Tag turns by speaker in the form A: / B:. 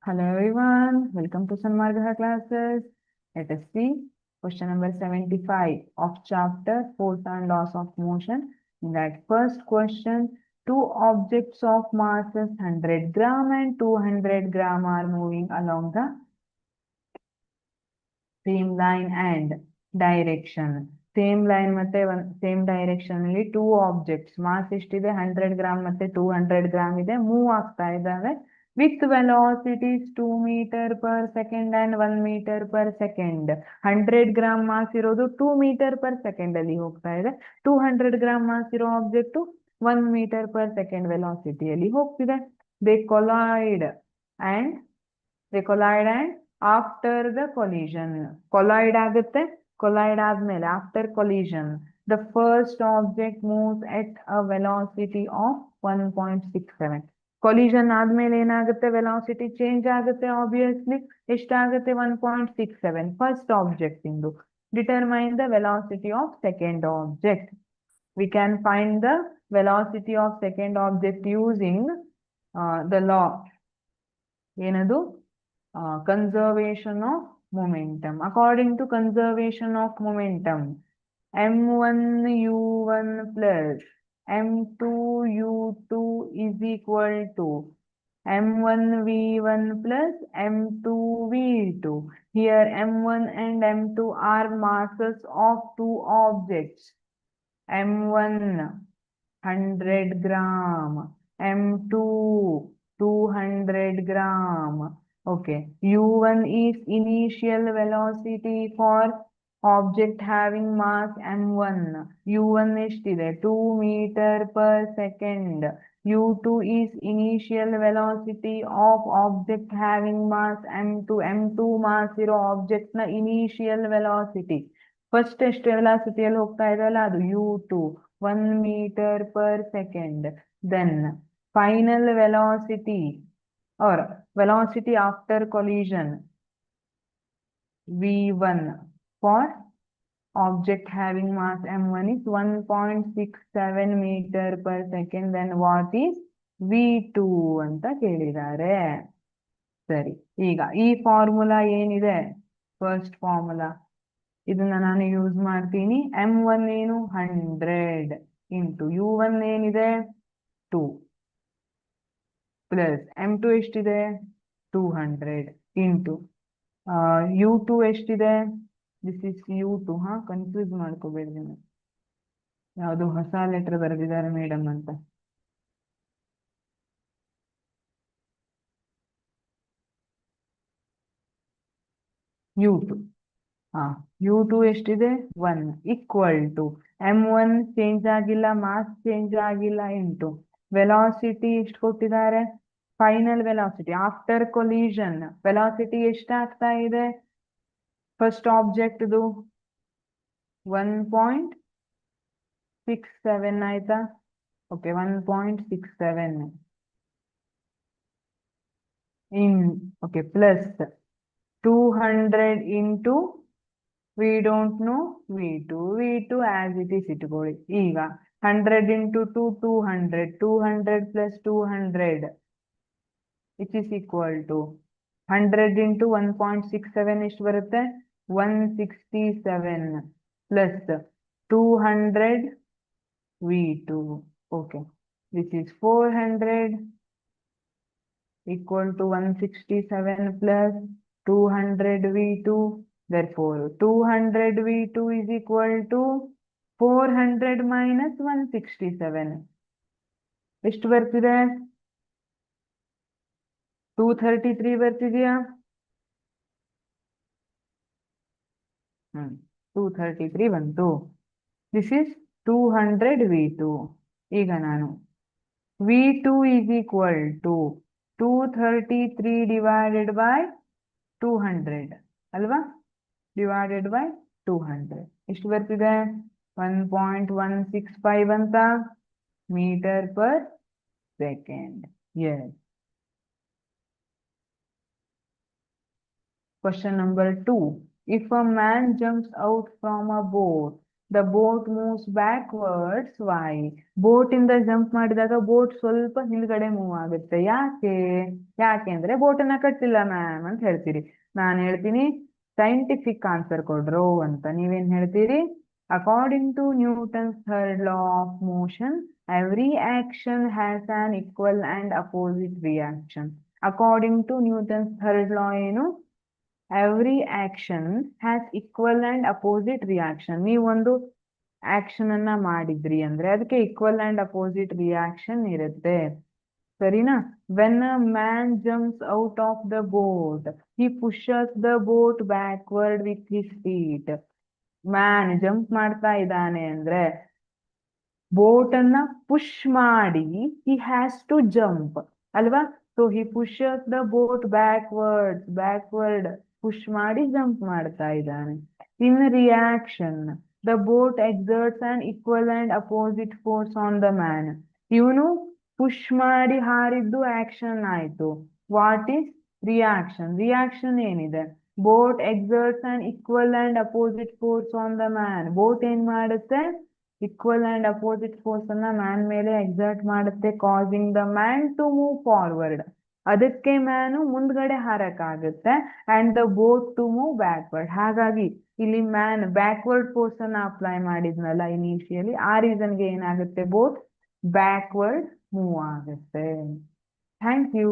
A: Hello everyone, welcome to Sanmarga classes. Let us see question number 75 of chapter Force and Laws of Motion. In that first question, two objects of masses 100 gram and 200 gram are moving along the same line and direction. Same line ಮತ್ತೆ same direction ಅಲ್ಲಿ two objects mass ಎಷ್ಟಿದೆ 100 gram ಮತ್ತೆ 200 gram ಇದೆ move ಆಗ್ತಾ ಇದ್ದಾವೆ with velocities 2 meter per second and 1 meter per second. 100 gram mass ಇರೋದು 2 meter per second ಅಲ್ಲಿ ಹೋಗ್ತಾ ಇದೆ. 200 gram ಮಾಸ್ ಇರೋ object 1 meter per second velocity ಅಲ್ಲಿ ಹೋಗ್ತಿದೆ. They collide and after the collision collide ಆಗುತ್ತೆ. collide ಆದ್ಮೇಲೆ after collision the first object moves at a velocity of 1.67. collision ಆದ್ಮೇಲೆ ಏನಾಗುತ್ತೆ ವೆಲಾಸಿಟಿ ಚೇಂಜ್ ಆಗುತ್ತೆ ಆಬ್ವಿಯಸ್ಲಿ ಎಷ್ಟಾಗುತ್ತೆ 1.67 ಫಸ್ಟ್ ಆಬ್ಜೆಕ್ಟ್ ಇಂದು. Determine the velocity of second object. we can find the velocity of second object using the law ಏನದು conservation of momentum. According to conservation of momentum, m1 u1 plus m2 u2 is equal to m1 v1 plus m2 v2. Here m1 and m2 are masses of two objects. m1 100 gram, m2 200 gram. Okay, u1 is initial velocity for object having mass m1. u1 ಎಷ್ಟಿದೆ 2 meter per second. u2 is initial velocity of object having mass m2. m2 mass ಇರೋ object ನ initial velocity. First ಎಷ್ಟು ವೆಲಾಸಿಟಿಯಲ್ಲಿ ಹೋಗ್ತಾ ಇದೆಯಲ್ಲ ಅದು u2 1 meter per second. Then final velocity or velocity after collision v1 for object having mass m1 is 1.67 meter per second. Then what is v2 ಅಂತ ಕೇಳಿದ್ದಾರೆ. ಸರಿ, ಈಗ ಈ ಫಾರ್ಮುಲಾ ಏನಿದೆ ಫಸ್ಟ್ ಫಾರ್ಮುಲಾ ಇದನ್ನ ನಾನು ಯೂಸ್ ಮಾಡ್ತೀನಿ. m1 ಏನು 100 ಇಂಟು u1 ಏನಿದೆ 2 ಪ್ಲಸ್ m2 ಎಷ್ಟಿದೆ 200 ಇಂಟು u2 ಎಷ್ಟಿದೆ ದಿಸ್ ಇಸ್ u2. ಕನ್ಫ್ಯೂಸ್ ಮಾಡ್ಕೋಬೇಡಿ ನೀವು, ಯಾವುದು ಹೊಸ ಲೆಟರ್ ಬರೆದಿದ್ದಾರೆ ಮೇಡಮ್ ಅಂತ. u2 u2 ಎಷ್ಟಿದೆ 1 ಈಕ್ವಲ್ ಟು m1 ಚೇಂಜ್ ಆಗಿಲ್ಲ, ಮಾಸ್ ಚೇಂಜ್ ಆಗಿಲ್ಲ, ಇಂಟು ವೆಲಾಸಿಟಿ ಎಷ್ಟು ಕೊಟ್ಟಿದ್ದಾರೆ final velocity after collision velocity ಎಷ್ಟಾಗ್ತಾ ಇದೆ ಫಸ್ಟ್ ಆಬ್ಜೆಕ್ಟ್ದು 1.67 ಆಯ್ತಾ. Okay, 1.67 okay plus 200 into we don't know v2 as it is ಇಟ್ಕೊಳ್ಳಿ. ಈಗ 100 into 200 plus 200 which is equal to 100 into 1.67 ಎಷ್ಟು ಬರುತ್ತೆ 167 plus 200 v2. okay, this is 400 equal to 167 plus 200 v2. Therefore 200 v2 is equal to 400 minus 167. ಎಷ್ಟು ಬರ್ತಿದೆ 233 ಬರ್ತಿದೆಯಾ 233 ಬಂತು. This is 200 v2. ಈಗ ನಾನು v2 is equal to 233 divided by 200 ಅಲ್ವಾ, divided by 200 ಎಷ್ಟು ಬರ್ತಿದೆ 1.165 ಅಂತ metre per second. Yes. Question number 2. If a man jumps out from a boat the boat moves backwards why. Boat ಇಂದ jump ಮಾಡಿದಾಗ boat ಸ್ವಲ್ಪ ಹಿಂದ್ಗಡೆ ಮೂವ್ ಆಗುತ್ತೆ. ಯಾಕೆ ಅಂದ್ರೆ ಬೋಟ್ ಅನ್ನ ಕಟ್ಟಿಲ್ಲ ಮ್ಯಾಮ್ ಅಂತ ಹೇಳ್ತೀರಿ. ನಾನು ಹೇಳ್ತೀನಿ ಸೈಂಟಿಫಿಕ್ ಆನ್ಸರ್ ಕೊಡ್ರು ಅಂತ. ನೀವೇನ್ ಹೇಳ್ತೀರಿ? According to Newton's third law of motion every action has an equal and opposite reaction. According to Newton's third law ಏನು? Every action has equal and opposite reaction. ನೀವೊಂದು ಆಕ್ಷನ್ ಅನ್ನ ಮಾಡಿದ್ರಿ ಅಂದ್ರೆ ಅದಕ್ಕೆ ಈಕ್ವಲ್ ಅಂಡ್ ಅಪೋಸಿಟ್ ರಿಯಾಕ್ಷನ್ ಇರುತ್ತೆ. ಸರಿನಾ? When a man jumps out of the boat he pushes the boat backward with his feet. Man jump ಮಾಡ್ತಾ ಇದ್ದಾನೆ ಅಂದ್ರೆ ಬೋಟ್ ಅನ್ನ ಪುಷ್ ಮಾಡಿ ಹಿ ಹ್ಯಾಸ್ ಟು ಜಂಪ್ ಅಲ್ವಾ? So he pushes the boat backward push ಮಾಡಿ jump ಮಾಡ್ತಾ ಇದ್ದಾನೆ. In reaction the boat exerts an equal and opposite force on the man. ಇವನು ಪುಷ್ ಮಾಡಿ ಹಾರಿದ್ದು ಆಕ್ಷನ್ ಆಯ್ತು. What is reaction? ರಿಯಾಕ್ಷನ್ ಏನಿದೆ? Boat exerts an equal and opposite force on the man. Boat ಏನ್ ಮಾಡುತ್ತೆ? Equal and opposite force ಅನ್ನ man ಮೇಲೆ exert ಮಾಡುತ್ತೆ, causing the man to move forward. ಅದಕ್ಕೆ ಮ್ಯಾನು ಮುಂದ್ಗಡೆ ಹಾರಕ್ಕಾಗುತ್ತೆ and the boat to move backward. ಹಾಗಾಗಿ ಇಲ್ಲಿ ಮ್ಯಾನ್ ಬ್ಯಾಕ್ವರ್ಡ್ ಫೋರ್ಸ್ ಅನ್ನ ಅಪ್ಲೈ ಮಾಡಿದ್ನಲ್ಲ ಇನಿಷಿಯಲಿ, ಆ ರೀಸನ್ಗೆ ಏನಾಗುತ್ತೆ? ಬೋಟ್ ಬ್ಯಾಕ್ವರ್ಡ್ ಮೂವ್ ಆಗುತ್ತೆ. Thank you.